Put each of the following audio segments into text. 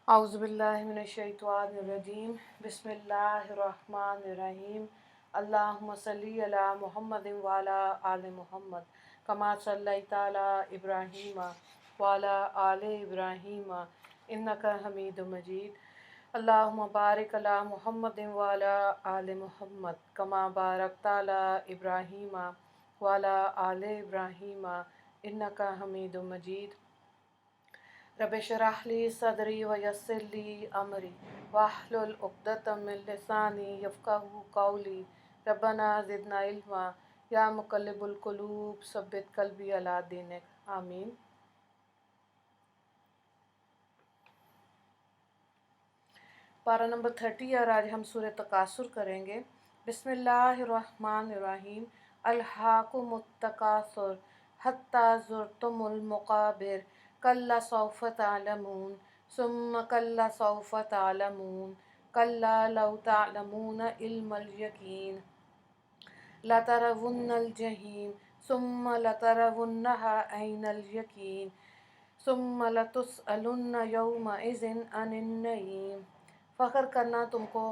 औज़ुबिल्लाहिमिनश्शैतानिर्रजीम बिस्मिल्लाहिर्रहमानिर्रहीम अल्लाहुम्मा सल्ली अला मुहम्मदिन व अला आलि मुहम्मद कमा सल्लैता अला इब्राहीम व अला आलि इब्राहीम इन्नका हमीदुम मजीद। अल्लाहुम्मा बारिक अला मुहम्मदिन व अला आलि मुहम्मद कमा बारकता अला इब्राहीम व अला आलि इब्राहीम इन्नका हमीदुम मजीद। रब्बि इश्रह ली सदरी व यस्सिर ली अमरी वाहलुल उक़दतम मिन लिसानी यफ़क़हू क़ौली रब्बना ज़िदना इल्मा या मुक़ल्लिबुल क़ुलूब सब्बित क़ल्बी अला दीनिक आमीन। पारा नंबर 30 और आज हम सूरह तकासुर करेंगे। बिस्मिल्लाहिर्रहमानिर्रहीम अल्हाकुमुत तकासुर हत्ता ज़ुरतुमुल मक़ाबिर कल्ला सौफ़ तअलमून सुम्मा कल्ला सौफ़ तअलमून कल्ला लौ तअलमून इल्मल यकीन लतरवुन्नल जहीम सुम्मा लतरवुन्नहा ऐनल यकीन सुम्मा लतुस्अलुन्न यौमइज़िन अनिन नईम। फ़ख्र करना तुमको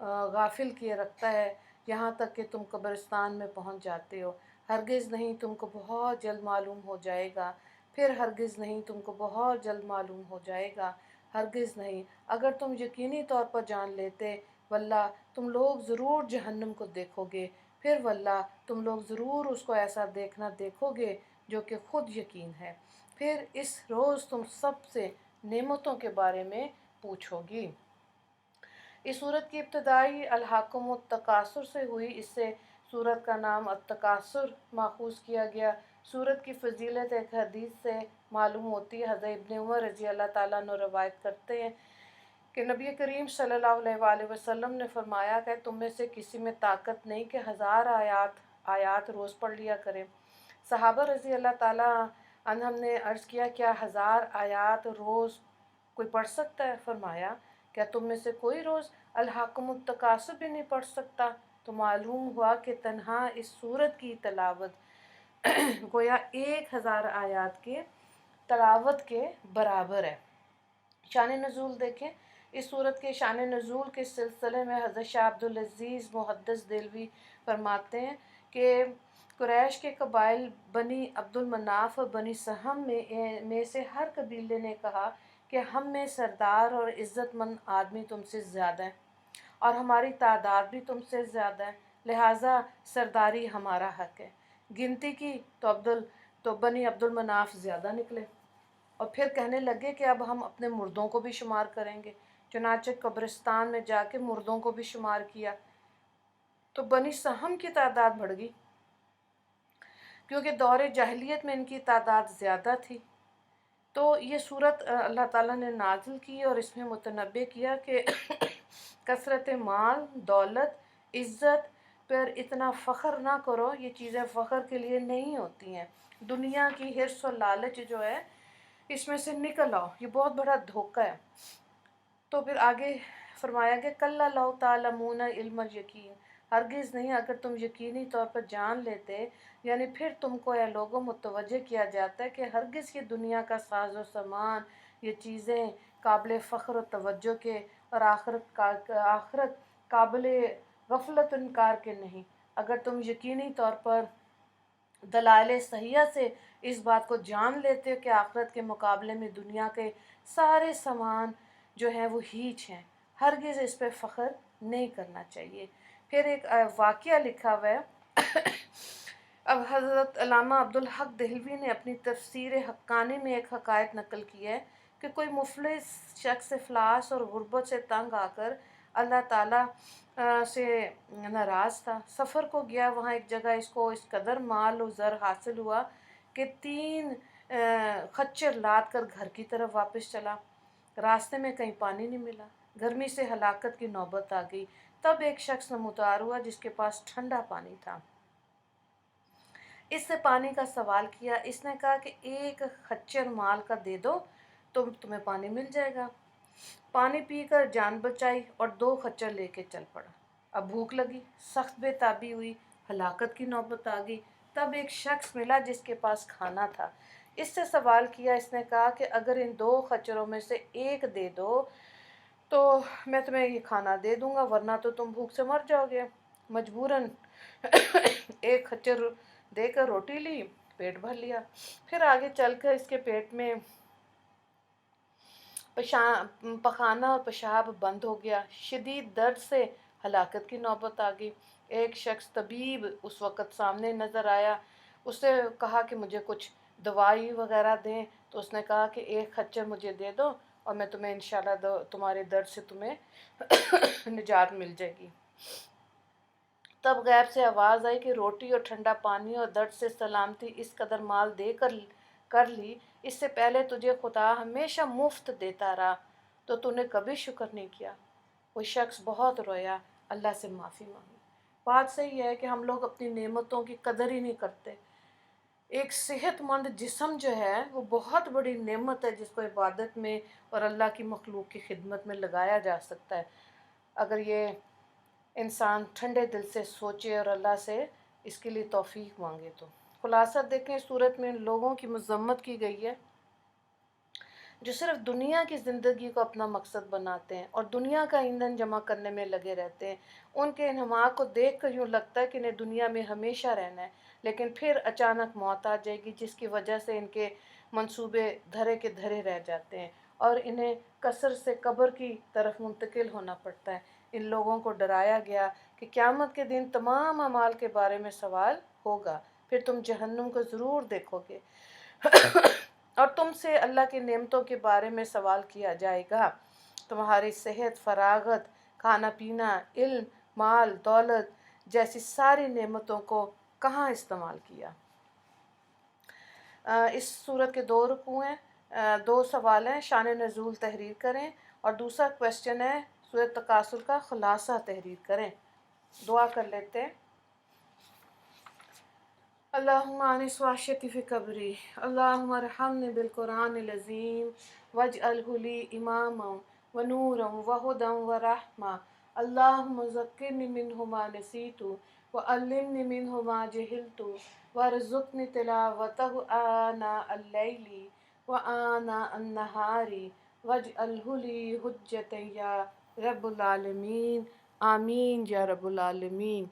गाफिल किए रखता है यहाँ तक कि तुम कब्रिस्तान में पहुँच जाते हो। हरगिज़ नहीं, तुमको बहुत जल्द मालूम हो जाएगा। फिर हरगिज़ नहीं, तुमको बहुत जल्द मालूम हो जाएगा। हरगिज़ नहीं, अगर तुम यकीनी तौर पर जान लेते, वल्लाह तुम लोग ज़रूर जहन्नम को देखोगे। फिर वल्लाह तुम लोग ज़रूर उसको ऐसा देखना देखोगे जो कि ख़ुद यकीन है। फिर इस रोज़ तुम सबसे नेमतों के बारे में पूछोगी। इस सूरत की इब्तदाई अल्हाकुमुत तकासुर से हुई। इससे सूरत का नाम अत-तकासुर माखूज़ किया गया। सूरत की फ़जीलत एक हदीस से मालूम होती है। हज़रत इब्न उमर रज़ी अल्लाह ताला अन्हु रवायत करते हैं कि नबी करीम सल्लल्लाहु अलैहि वसल्लम ने फरमाया कि तुम में से किसी में ताकत नहीं कि 1000 आयात रोज़ पढ़ लिया करें। सहाबा रज़ी अल्लाह ताला अन्हम ने अर्ज़ किया, क्या 1000 आयात रोज़ कोई पढ़ सकता है? फरमाया, क्या तुम में से कोई रोज़ अल्हाकुमुत तकासुर भी नहीं पढ़ सकता? तो मालूम हुआ कि तन्हा इस सूरत की तलावत गोया 1000 आयात के तलावत के बराबर है। शान नज़ूल देखें। इस सूरत के शान नज़ूल के सिलसिले में हज़रत शाह अब्दुल अज़ीज़ मुहद्दिस देलवी फरमाते हैं कि कुरैश के कबाइल बनी अब्दुल मनाफ और बनी सहम में से हर कबीले ने कहा कि हम में सरदार और इज़्ज़तमंद आदमी तुमसे ज़्यादा है और हमारी तादाद भी तुमसे ज़्यादा है, लिहाजा सरदारी हमारा हक है। गिनती की तो बनी अब्दुल मनाफ ज़्यादा निकले और फिर कहने लगे कि अब हम अपने मुर्दों को भी शुमार करेंगे। चुनाचे कब्रिस्तान में जाके मुर्दों को भी शुमार किया तो बनी सहम की तादाद बढ़ गई, क्योंकि दौरे जाहिलियत में इनकी तादाद ज़्यादा थी। तो ये सूरत अल्लाह ताला ने नाजिल की और इसमें मुतनब्बे किया कि कसरत माल, दौलत, इज़्ज़त पर इतना फ़ख्र ना करो। ये चीज़ें फ़ख्र के लिए नहीं होती हैं। दुनिया की हिर्स और लालच जो है, इसमें से निकल आओ, ये बहुत बड़ा धोखा है। तो फिर आगे फरमाया कि कल्ला लौ तालमून इल्मल यकीन, हरगिज़ नहीं, अगर तुम यकीनी तौर पर जान लेते, यानी फिर तुमको यह लोगों मुतवज्जे किया जाता है कि हरगिज़ ये दुनिया का साजो सामान, ये चीज़ें काबिल फ़ख्र और तवज्जो के और आखिरत काबिल गफलत इनकार के नहीं। अगर तुम यकीनी तौर पर दलाइल सहिया से इस बात को जान लेते हो कि आखिरत के मुकाबले में दुनिया के सारे सामान जो हैं वो हीच हैं, हरगिज़ इस पर फ़ख्र नहीं करना चाहिए। फिर एक वाक़या लिखा हुआ है। अब हज़रत अल्लामा अब्दुल हक देहलवी ने अपनी तफसीर हक्कानी में एक हकायत नकल की है कि कोई मुफलिस शख्स इफ़लास और गुर्बत से तंग आकर अल्लाह ताला से नाराज़ था। सफ़र को गया, वहाँ एक जगह इसको इस कदर माल और ज़र हासिल हुआ कि 3 खच्चर लाद कर घर की तरफ वापस चला। रास्ते में कहीं पानी नहीं मिला, गर्मी से हलाकत की नौबत आ गई। तब एक शख्स नमूदार हुआ जिसके पास ठंडा पानी था। इससे पानी का सवाल किया। इसने कहा कि 1 खच्चर माल का दे दो तो तुम्हें पानी मिल जाएगा। पानी पीकर जान बचाई और 2 खच्चर लेके चल पड़ा। अब भूख लगी, सख्त बेताबी हुई, हलाकत की नौबत आ गई। तब एक शख्स मिला जिसके पास खाना था। اس سے سوال کیا، اس نے کہا کہ اگر ان 2 خچروں میں سے ایک دے دو تو میں تمہیں یہ کھانا دے دوں گا، ورنہ تو تم بھوک سے مر جاؤ گے۔ مجبوراً ایک خچر دے کر روٹی لی، پیٹ بھر لیا۔ پھر آگے چل کر اس کے پیٹ میں پخانہ اور پیشاب بند ہو گیا، شدید درد سے ہلاکت کی نوبت آ گئی۔ ایک شخص طبیب اس وقت سامنے نظر آیا، اس سے کہا کہ مجھے کچھ دوائی وغیرہ دیں، تو اس نے کہا کہ ایک خچر مجھے دے دو اور میں تمہیں انشاءاللہ تمہارے درد سے تمہیں نجات مل جائے گی۔ تب غیب سے آواز آئی کہ روٹی اور ٹھنڈا پانی اور درد سے سلامتی اس قدر مال دے کر لی، اس سے پہلے تجھے خدا ہمیشہ مفت دیتا رہا تو تو نے کبھی شکر نہیں کیا۔ وہ شخص بہت رویا، اللہ سے معافی مانگی۔ بات صحیح ہے کہ ہم لوگ اپنی نعمتوں کی قدر ہی نہیں کرتے۔ ایک صحت مند جسم جو ہے وہ بہت بڑی نعمت ہے، جس کو عبادت میں اور اللہ کی مخلوق کی خدمت میں لگایا جا سکتا ہے، اگر یہ انسان ٹھنڈے دل سے سوچے اور اللہ سے اس کے لیے توفیق مانگے تو۔ خلاصہ دیکھیں، اس صورت میں ان لوگوں کی مذمت کی گئی ہے جو صرف دنیا کی زندگی کو اپنا مقصد بناتے ہیں اور دنیا کا ایندھن جمع کرنے میں لگے رہتے ہیں۔ ان کے انہماک کو دیکھ کر یوں لگتا ہے کہ انہیں دنیا میں ہمیشہ رہنا ہے، لیکن پھر اچانک موت آ جائے گی، جس کی وجہ سے ان کے منصوبے دھرے کے دھرے رہ جاتے ہیں اور انہیں کثر سے قبر کی طرف منتقل ہونا پڑتا ہے۔ ان لوگوں کو ڈرایا گیا کہ قیامت کے دن تمام اعمال کے بارے میں سوال ہوگا، پھر تم جہنم کو ضرور دیکھو گے اور تم سے اللہ کی نعمتوں کے بارے میں سوال کیا جائے گا، تمہاری صحت، فراغت، کھانا پینا، علم، مال، دولت جیسی ساری نعمتوں کو کہاں استعمال کیا۔ اس صورت کے 2 رکوع ہیں، 2 سوال ہیں، شان نزول تحریر کریں، اور دوسرا کویسچن ہے سورۃ تکاثر کا خلاصہ تحریر کریں۔ دعا کر لیتے ہیں۔ اللہم آنس وحشتی فی قبری، اللہم ارحمنی بالقرآن العظیم واجعلہ لی اماما ونورا وہدی ورحمہ، اللہم ذکرنی منہ ما نسیت وعلمنی منہ ما جہلت وارزقنی تلاوتہ آناء اللیل وآناء النہار واجعلہ لی حجۃ یا رب العالمین، آمین یا رب العالمین۔